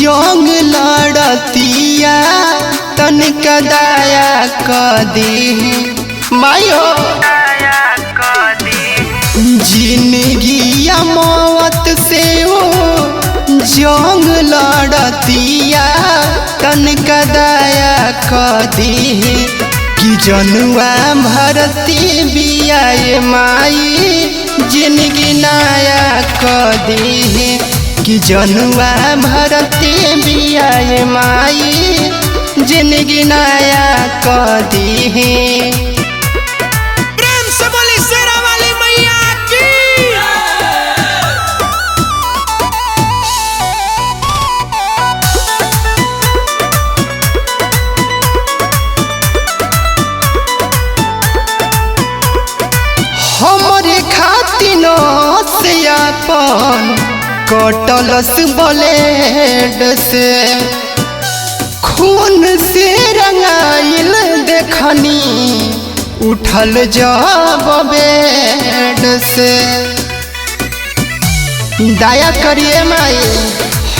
जंग लड़तिया तनिका दया क दे मायो जिंदगिया मौत से ओ जंग लड़तिया तनिका दया क दे कि जनुआ भरती बियाए माई जिंदगी नया क दे कि जनुआ भरती बियाए माई जिंदगी नया क दे। प्रेम से बोली शेरा वाली मैया की। हमरे खातिर से अपन कटलस ब्लेड से खून से रंगाइल देखनी उठल जब बेड से दया करिए माई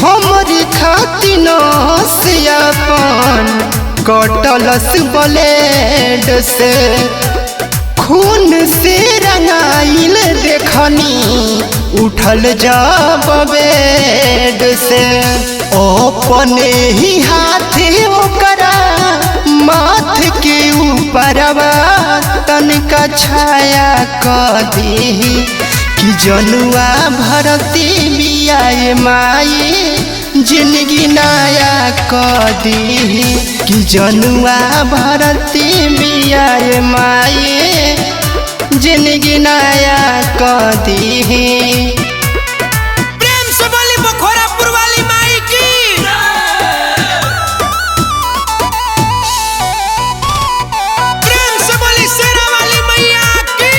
हमरी खातिर से अपन कटलस ब्लेड से खून से रंगाइल देखनी उठल जब बेड से अपने ही हाथे ओकरा माथ के ऊपरवा तनिका छाया क दे कि जनुआ भरती बियाए माई जिंदगी नया क दे कि जनुआ भरती बियाए माई जिंदगी नया क दे। प्रेम से बोली बखोरापुर वाली माई की। प्रेम से बोली शेरा वाली मैया की।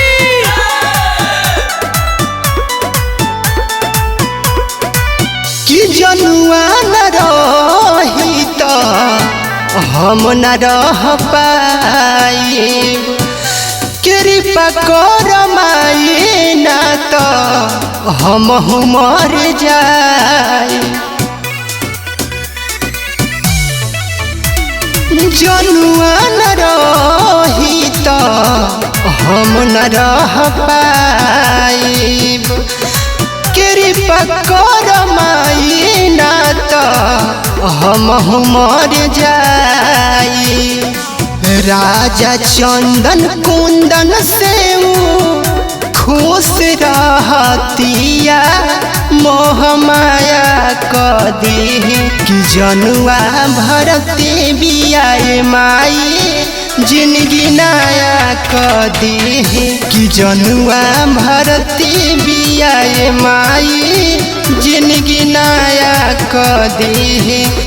कि जनुआ न रही तो हम न रह पाई कृपा कर माई ना तो हम मर जाए जनुआ न रही तो हम न रह पाइब कृपा कर माई ना तो हम मर जाए राजा चंदन कुंदन से खुश रहतिया मोह माया क दे कि जनुआ भरती बियाए माई जिंदगी नया क दे कि जनुआ भरती बियाए माई जिंदगी नया क दे।